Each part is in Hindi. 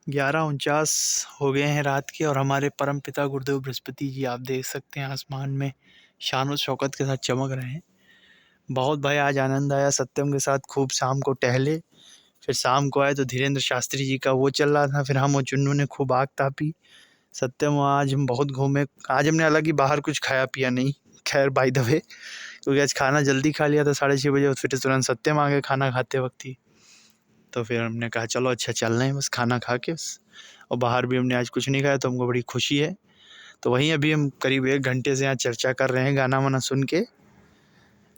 11:49 हो गए हैं रात के और हमारे परम पिता गुरुदेव बृहस्पति जी आप देख सकते हैं आसमान में शान और शौकत के साथ चमक रहे हैं। बहुत भाई आज आनंद आया, सत्यम के साथ खूब शाम को टहले। फिर शाम को आए तो धीरेन्द्र शास्त्री जी का वो चल रहा था, फिर हम और चुन्नू ने खूब आग तापी। सत्यम आज हम बहुत घूमे। आज हमने हालांकि बाहर कुछ खाया पिया नहीं, खैर बाय द वे, क्योंकि आज खाना जल्दी खा लिया था 6:30 बजे। फिर तुरंत सत्यम आ गए खाना खाते वक्त ही। तो फिर हमने कहा चलो अच्छा चल रहे हैं बस खाना खा के बस। और बाहर भी हमने आज कुछ नहीं खाया तो हमको बड़ी खुशी है। तो वहीं अभी हम करीब 1 घंटे से यहाँ चर्चा कर रहे हैं गाना वाना सुन के,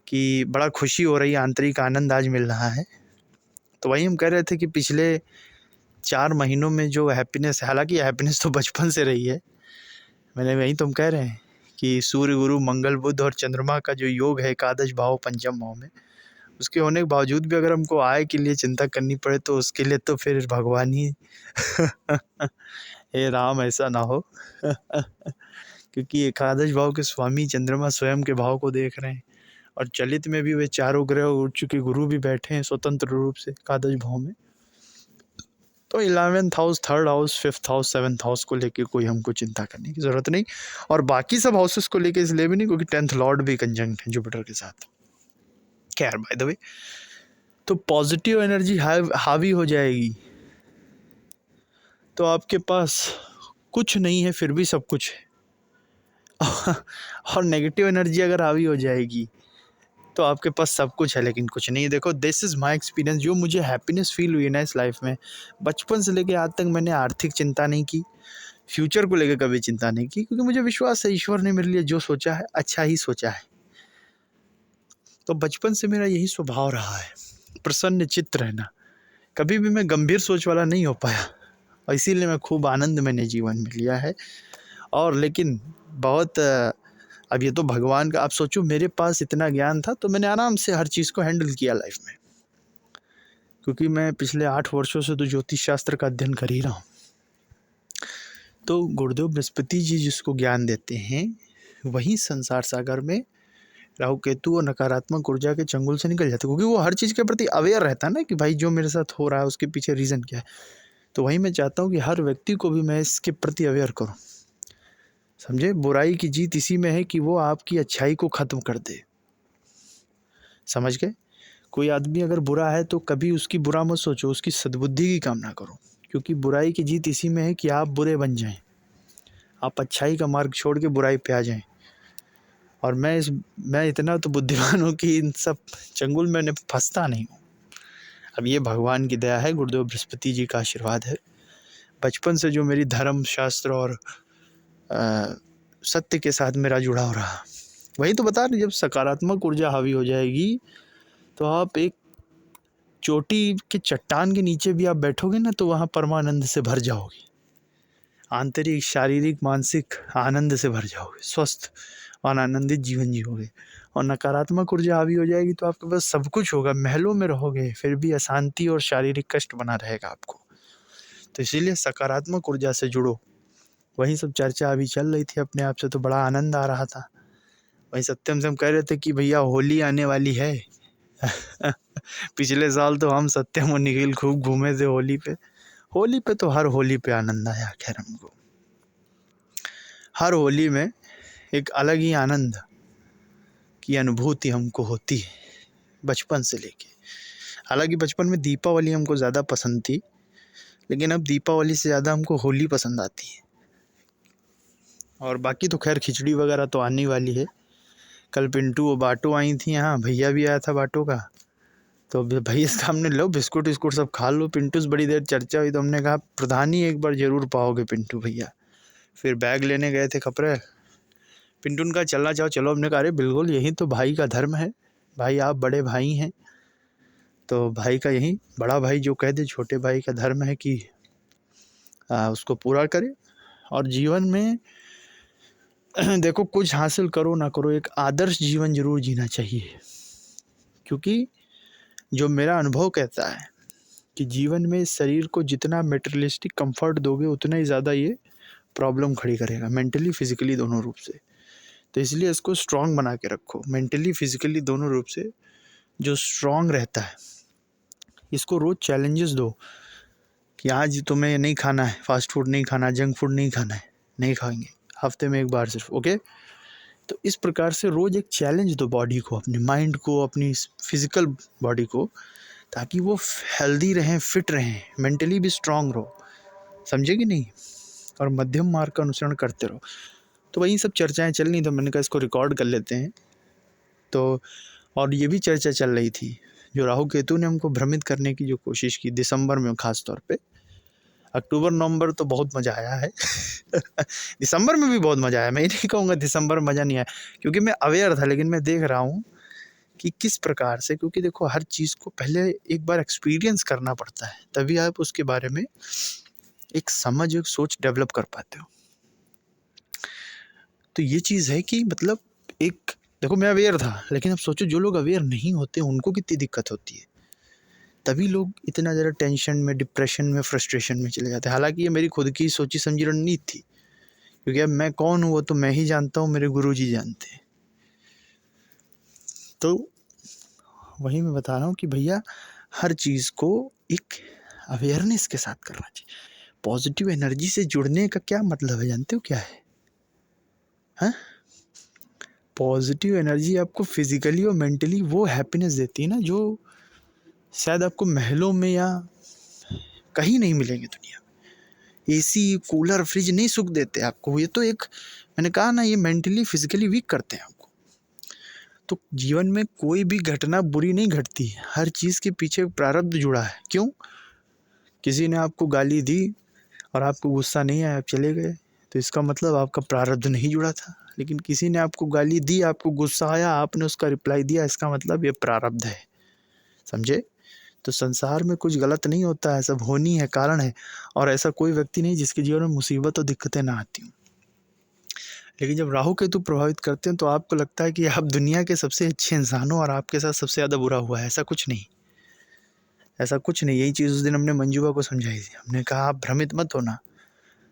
कि बड़ा खुशी हो रही है, आंतरिक आनंद आज मिल रहा है। तो वही हम कह रहे थे कि पिछले 4 महीनों में जो हैप्पीनेस, हालांकि हैप्पीनेस तो बचपन से रही है, मैंने वही तो हम कह रहे हैं कि सूर्य गुरु मंगल बुध और चंद्रमा का जो योग है एकादश भाव पंचम भाव में, उसके होने के बावजूद भी अगर हमको आय के लिए चिंता करनी पड़े तो उसके लिए तो फिर भगवान ही हे राम ऐसा ना हो क्योंकि एकादश भाव के स्वामी चंद्रमा स्वयं के भाव को देख रहे हैं और चलित में भी वे चारों ग्रह उठ चुके गुरु भी बैठे हैं स्वतंत्र रूप से एकादश भाव में। तो 11th house, 3rd house, 5th house, 7th house को लेके कोई हमको चिंता करने की ज़रूरत नहीं, और बाकी सब हाउसेस को लेके इसलिए भी नहीं क्योंकि 10th लॉर्ड भी कंजंक्ट है जुपिटर के साथ। खैर बाय द वे, तो पॉजिटिव एनर्जी हावी हो जाएगी तो आपके पास कुछ नहीं है फिर भी सब कुछ है और नेगेटिव एनर्जी अगर हावी हो जाएगी तो आपके पास सब कुछ है लेकिन कुछ नहीं है। देखो दिस इज़ माय एक्सपीरियंस, जो मुझे हैप्पीनेस फील हुई ना इस लाइफ में, बचपन से लेके आज तक मैंने आर्थिक चिंता नहीं की, फ्यूचर को लेकर कभी चिंता नहीं की, क्योंकि मुझे विश्वास है ईश्वर ने मेरे लिए जो सोचा है अच्छा ही सोचा है। तो बचपन से मेरा यही स्वभाव रहा है, प्रसन्न चित्त रहना। कभी भी मैं गंभीर सोच वाला नहीं हो पाया और इसीलिए मैं खूब आनंद मैंने जीवन में लिया है। और लेकिन बहुत अब ये तो भगवान का, आप सोचो मेरे पास इतना ज्ञान था तो मैंने आराम से हर चीज़ को हैंडल किया लाइफ में, क्योंकि मैं पिछले 8 वर्षों से तो ज्योतिष शास्त्र का अध्ययन कर ही रहा हूँ। तो गुरुदेव बृहस्पति जी जिसको ज्ञान देते हैं वही संसार सागर में राहु केतु और नकारात्मक ऊर्जा के चंगुल से निकल जाते, क्योंकि वो हर चीज़ के प्रति अवेयर रहता है ना कि भाई जो मेरे साथ हो रहा है उसके पीछे रीज़न क्या है। तो वही मैं चाहता हूँ कि हर व्यक्ति को भी मैं इसके प्रति अवेयर करूँ। समझे, बुराई की जीत इसी में है कि वो आपकी अच्छाई को ख़त्म कर दे। समझ गए? कोई आदमी अगर बुरा है तो कभी उसकी बुरा मत सोचो, उसकी सद्बुद्धि की कामना करो, क्योंकि बुराई की जीत इसी में है कि आप बुरे बन जाएं, आप अच्छाई का मार्ग छोड़ के बुराई पे आ जाएं। और मैं इतना तो बुद्धिमान हूँ कि इन सब चंगुल में फंसता नहीं हूँ। अब ये भगवान की दया है, गुरुदेव बृहस्पति जी का आशीर्वाद है। बचपन से जो मेरी धर्म शास्त्र और सत्य के साथ मेरा जुड़ाव रहा, वही तो बता रहे, जब सकारात्मक ऊर्जा हावी हो जाएगी तो आप एक चोटी के चट्टान के नीचे भी आप बैठोगे ना तो वहाँ परमानंद से भर जाओगे, आंतरिक शारीरिक मानसिक आनंद से भर जाओगे, स्वस्थ और आनंदित जीवन जियोगे। और नकारात्मक ऊर्जा हावी हो जाएगी तो आपके पास सब कुछ होगा, महलों में रहोगे फिर भी अशांति और शारीरिक कष्ट बना रहेगा आपको। तो इसीलिए सकारात्मक ऊर्जा से जुड़ो। वही सब चर्चा अभी चल रही थी अपने आप से, तो बड़ा आनंद आ रहा था। वही सत्यम से हम कह रहे थे कि भैया होली आने वाली है पिछले साल तो हम सत्यम और निखिल खूब घूमे थे होली पे। होली पे तो हर होली पे आनंद आया। खैर हमको हर होली में एक अलग ही आनंद की अनुभूति हमको होती है बचपन से लेके। हालांकि बचपन में दीपावली हमको ज़्यादा पसंद थी, लेकिन अब दीपावली से ज़्यादा हमको होली पसंद आती है। और बाकी तो खैर खिचड़ी वगैरह तो आने वाली है। कल पिंटू और बाटो आई थी यहाँ, भैया भी आया था बाटो का, तो भैया के सामने लो बिस्कुट विस्कुट सब खा लो। पिंटू से बड़ी देर चर्चा हुई तो हमने कहा प्रधानी एक बार ज़रूर पाओगे पिंटू भैया। फिर बैग लेने गए थे कपड़े, पिंटू ने कहा चलना चाहो चलो, हमने कहा अरे बिल्कुल यही तो भाई का धर्म है, भाई आप बड़े भाई हैं तो भाई का यही, बड़ा भाई जो कह दे छोटे भाई का धर्म है कि उसको पूरा करे। और जीवन में देखो कुछ हासिल करो ना करो, एक आदर्श जीवन जरूर जीना चाहिए, क्योंकि जो मेरा अनुभव कहता है कि जीवन में शरीर को जितना मेटेरियलिस्टिक कंफर्ट दोगे उतना ही ज़्यादा ये प्रॉब्लम खड़ी करेगा, मेंटली फिजिकली दोनों रूप से। तो इसलिए इसको स्ट्रांग बना के रखो, मेंटली फिजिकली दोनों रूप से जो स्ट्रांग रहता है इसको रोज़ चैलेंजेस दो कि आज तुम्हें नहीं खाना है, फास्ट फूड नहीं खाना, जंक फूड नहीं खाना है, नहीं खाएंगे, हफ्ते में एक बार सिर्फ, ओके। तो इस प्रकार से रोज़ एक चैलेंज दो बॉडी को, अपने माइंड को, अपनी फिजिकल बॉडी को, ताकि वो हेल्दी रहें, फिट रहें, मेंटली भी स्ट्रांग रहो, समझे कि नहीं। और मध्यम मार्ग का अनुसरण करते रहो। तो वही सब चर्चाएं चल रही, तो मैंने कहा इसको रिकॉर्ड कर लेते हैं। तो और ये भी चर्चा चल रही थी, जो राहु केतु ने हमको भ्रमित करने की जो कोशिश की दिसंबर में, खास तौर पे अक्टूबर नवंबर तो बहुत मज़ा आया है दिसंबर में भी बहुत मज़ा आया, मैं ये नहीं कहूँगा दिसंबर मज़ा नहीं आया, क्योंकि मैं अवेयर था, लेकिन मैं देख रहा हूँ कि किस प्रकार से, क्योंकि देखो हर चीज़ को पहले एक बार एक्सपीरियंस करना पड़ता है, तभी आप उसके बारे में एक समझ, एक सोच डेवलप कर पाते हो। तो ये चीज़ है कि मतलब एक, देखो मैं अवेयर था, लेकिन अब सोचो जो लोग अवेयर नहीं होते उनको कितनी दिक्कत होती है, तभी लोग इतना ज़्यादा टेंशन में, डिप्रेशन में, फ्रस्ट्रेशन में चले जाते हैं। हालांकि ये मेरी खुद की सोची समझी रणनीति थी, क्योंकि अब मैं कौन हूँ वो तो मैं ही जानता हूँ, मेरे गुरुजी जानते हैं। तो वही मैं बता रहा हूँ कि भैया हर चीज़ को एक अवेयरनेस के साथ करना चाहिए। पॉजिटिव एनर्जी से जुड़ने का क्या मतलब है, जानते हो क्या है? हाँ, पॉजिटिव एनर्जी आपको फिजिकली और मेंटली वो हैप्पीनेस देती है ना, जो शायद आपको महलों में या कहीं नहीं मिलेंगे दुनिया में। एसी, कूलर, फ्रिज नहीं सुख देते आपको, ये तो एक, मैंने कहा ना, ये मेंटली फिजिकली वीक करते हैं आपको। तो जीवन में कोई भी घटना बुरी नहीं घटती, हर चीज़ के पीछे प्रारब्ध जुड़ा है। क्यों? किसी ने आपको गाली दी और आपको गुस्सा नहीं आया, आप चले गए, तो इसका मतलब आपका प्रारब्ध नहीं जुड़ा था। लेकिन किसी ने आपको गाली दी, आपको गुस्सा आया, आपने उसका रिप्लाई दिया, इसका मतलब ये प्रारब्ध है, समझे। तो संसार में कुछ गलत नहीं होता है, सब होनी है, कारण है। और ऐसा कोई व्यक्ति नहीं जिसके जीवन में मुसीबत और दिक्कतें ना आती हों। लेकिन जब राहु केतु प्रभावित करते हैं तो आपको लगता है कि आप दुनिया के सबसे अच्छे इंसान हो और आपके साथ सबसे ज़्यादा बुरा हुआ है। ऐसा कुछ नहीं, ऐसा कुछ नहीं। यही चीज़ उस दिन हमने मंजूबा को समझाई थी। हमने कहा आप भ्रमित मत होना,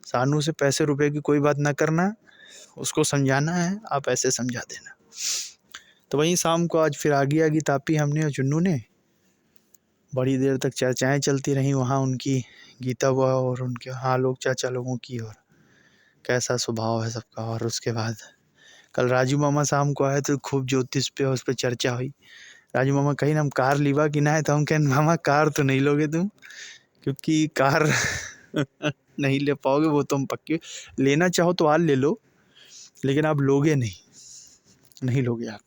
सानू से पैसे रुपए की कोई बात ना करना, उसको समझाना है आप ऐसे समझा देना। तो वहीं शाम को आज फिर आगी आगी तापी हमने और चुन्नू ने, बड़ी देर तक चर्चाएं चलती रहीं वहाँ उनकी, गीता हुआ और उनके हाँ लोग चाचा लोगों की, और कैसा स्वभाव है सबका। और उसके बाद कल राजू मामा शाम को आए तो खूब ज्योतिष पे उस पर चर्चा हुई। राजू मामा कहीं ना हम कार लीवा कि ना है, तो हम कहें मामा कार तो नहीं लोगे तुम, क्योंकि कार नहीं ले पाओगे, वो तो हम पक्के, लेना चाहो तो आज ले लो, लेकिन आप लोगे नहीं, नहीं लोगे आप।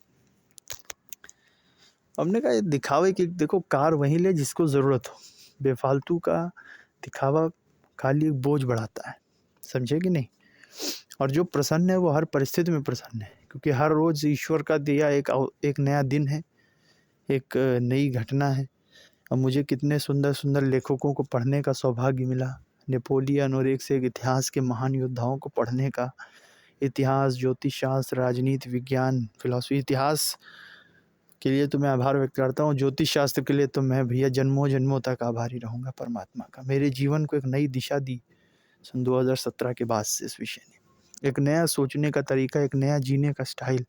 हमने कहा ये दिखावे की, देखो कार वहीं ले जिसको ज़रूरत हो, बेफालतू का दिखावा खाली एक बोझ बढ़ाता है, समझे कि नहीं। और जो प्रसन्न है वो हर परिस्थिति में प्रसन्न है, क्योंकि हर रोज़ ईश्वर का दिया एक नया दिन है, एक नई घटना है। और मुझे कितने सुंदर सुंदर लेखकों को पढ़ने का सौभाग्य मिला, नेपोलियन और एक से एक इतिहास के महान योद्धाओं को पढ़ने का। इतिहास, ज्योतिष शास्त्र, राजनीति विज्ञान, फिलॉसफी, इतिहास के लिए तो मैं आभार व्यक्त करता हूँ, ज्योतिष शास्त्र के लिए तो मैं भैया जन्मों जन्मों तक आभारी रहूँगा परमात्मा का। मेरे जीवन को एक नई दिशा दी सन 2017 के बाद से इस विषय ने, एक नया सोचने का तरीका, एक नया जीने का स्टाइल,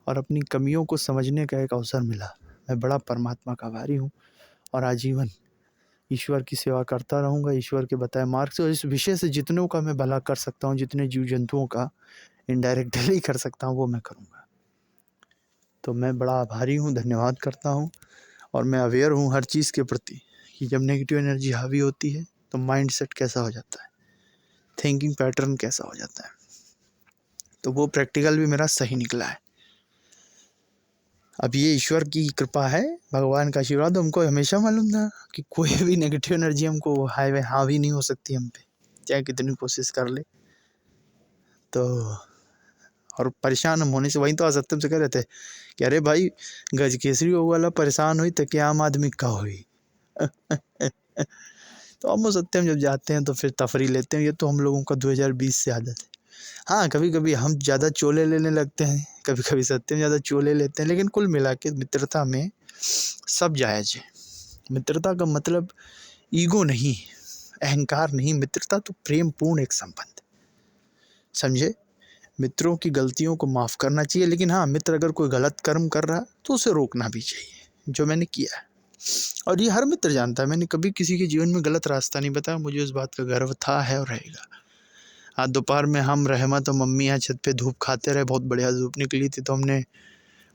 और अपनी कमियों को समझने का एक अवसर मिला। मैं बड़ा परमात्मा का आभारी हूँ और आजीवन ईश्वर की सेवा करता रहूँगा, ईश्वर के बताए मार्ग से। और इस विषय से जितनों का मैं भला कर सकता हूँ, जितने जीव जंतुओं का इनडायरेक्टली कर सकता हूँ, वो मैं करूँगा। तो मैं बड़ा आभारी हूँ, धन्यवाद करता हूँ। और मैं अवेयर हूँ हर चीज़ के प्रति कि जब नेगेटिव एनर्जी हावी होती है तो माइंड सेट कैसा हो जाता है, थिंकिंग पैटर्न कैसा हो जाता है। तो वो प्रैक्टिकल भी मेरा सही निकला है। अब ये ईश्वर की कृपा है, भगवान का आशीर्वाद। हमको हमेशा मालूम था कि कोई भी नेगेटिव एनर्जी हमको हावी नहीं हो सकती हम पे, चाहे कितनी कोशिश कर ले। तो और परेशान हम होने से, वहीं तो असत्यम से कह रहे थे कि अरे भाई गज केसरी वाला परेशान हुई तो क्या आम आदमी का हुई तो हम सत्यम जब जाते हैं तो फिर तफरी लेते हैं। ये तो हम लोगों का 2020 से आदत है। हाँ, कभी कभी हम ज़्यादा चोले लेने लगते हैं, कभी कभी सत्यम ज़्यादा चोले लेते हैं, लेकिन कुल मिला के मित्रता में सब जायज़ है। मित्रता का मतलब ईगो नहीं, अहंकार नहीं, मित्रता तो प्रेम पूर्ण एक संबंध, समझे। मित्रों की गलतियों को माफ़ करना चाहिए, लेकिन हाँ, मित्र अगर कोई गलत कर्म कर रहा तो उसे रोकना भी चाहिए, जो मैंने किया है। और ये हर मित्र जानता है, मैंने कभी किसी के जीवन में गलत रास्ता नहीं बताया, मुझे उस बात का गर्व था, है और रहेगा। आज दोपहर में हम रहमत और मम्मी यहाँ छत पे धूप खाते रहे, बहुत बढ़िया धूप निकली थी, तो हमने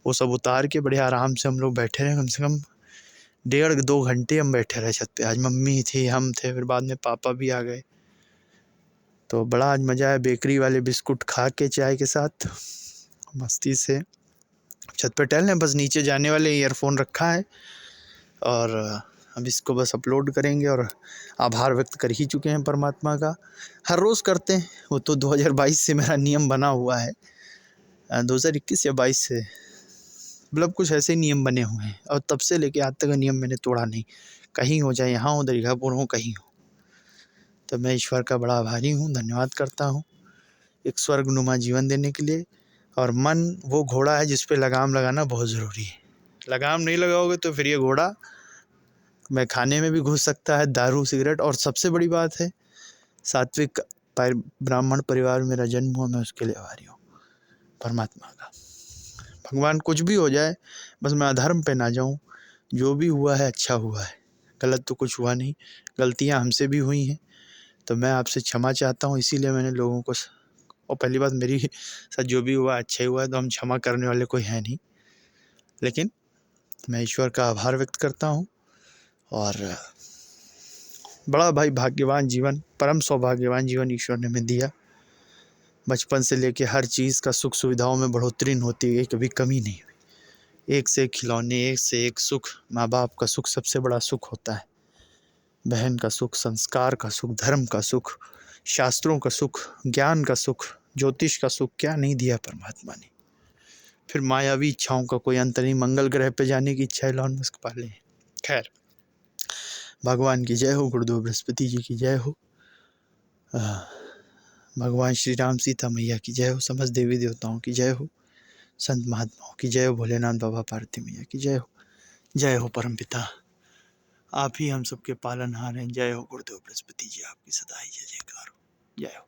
वो सब उतार के बढ़िया आराम से हम लोग बैठे रहे, कम से कम 1.5-2 घंटे हम बैठे रहे छत पे। आज मम्मी थी, हम थे, फिर बाद में पापा भी आ गए, तो बड़ा आज मज़ा आया। बेकरी वाले बिस्कुट खा के चाय के साथ मस्ती से छत पे टहल रहे, बस नीचे जाने वाले, ईयरफोन रखा है और अब इसको बस अपलोड करेंगे और आभार व्यक्त कर ही चुके हैं परमात्मा का, हर रोज़ करते हैं। वो तो 2022 से मेरा नियम बना हुआ है, 2021 या 22 से, मतलब कुछ ऐसे ही नियम बने हुए हैं और तब से लेके आज तक का नियम मैंने तोड़ा नहीं, कहीं हो चाहे यहाँ हो, दरियापुर हो, कहीं हो। तो मैं ईश्वर का बड़ा आभारी हूँ, धन्यवाद करता हूँ एक स्वर्गनुमा जीवन देने के लिए। और मन वो घोड़ा है जिस पे लगाम लगाना बहुत ज़रूरी है, लगाम नहीं लगाओगे तो फिर ये घोड़ा मैं खाने में भी घुस सकता है, दारू सिगरेट। और सबसे बड़ी बात है, सात्विक ब्राह्मण परिवार में मेरा जन्म हुआ, मैं उसके लिए आभारी हूँ परमात्मा का। भगवान कुछ भी हो जाए, बस मैं अधर्म पे ना जाऊँ, जो भी हुआ है अच्छा हुआ है, गलत तो कुछ हुआ नहीं, गलतियाँ हमसे भी हुई हैं, तो मैं आपसे क्षमा चाहता हूँ। इसीलिए मैंने लोगों को और पहली बात, मेरी साथ जो भी हुआ अच्छा ही हुआ है, तो हम क्षमा करने वाले कोई है नहीं, लेकिन मैं ईश्वर का आभार व्यक्त करता हूँ। और बड़ा भाई भाग्यवान जीवन, परम सौभाग्यवान जीवन ईश्वर ने हमें दिया। बचपन से लेके हर चीज़ का सुख सुविधाओं में बढ़ोतरी होती गई, कभी कमी नहीं हुई, एक से एक खिलौने, एक से एक सुख। माँ बाप का सुख सबसे बड़ा सुख होता है, बहन का सुख, संस्कार का सुख, धर्म का सुख, शास्त्रों का सुख, ज्ञान का सुख, ज्योतिष का सुख, क्या नहीं दिया परमात्मा ने। फिर मायावी इच्छाओं का कोई अंत नहीं, मंगल ग्रह पे जाने की इच्छा एलॉन मस्क पाले। खैर, भगवान की जय हो, गुरुदेव बृहस्पति जी की जय हो, भगवान श्री राम सीता मैया की जय हो, समस्त देवी देवताओं की जय हो, संत महात्माओं की जय हो, भोलेनाथ बाबा पार्वती मैया की जय हो। जय हो परमपिता, आप ही हम सबके पालनहार हैं। जय हो गुरुदेव बृहस्पति जी, आपकी सदा ही जय जयकार हो। जय हो।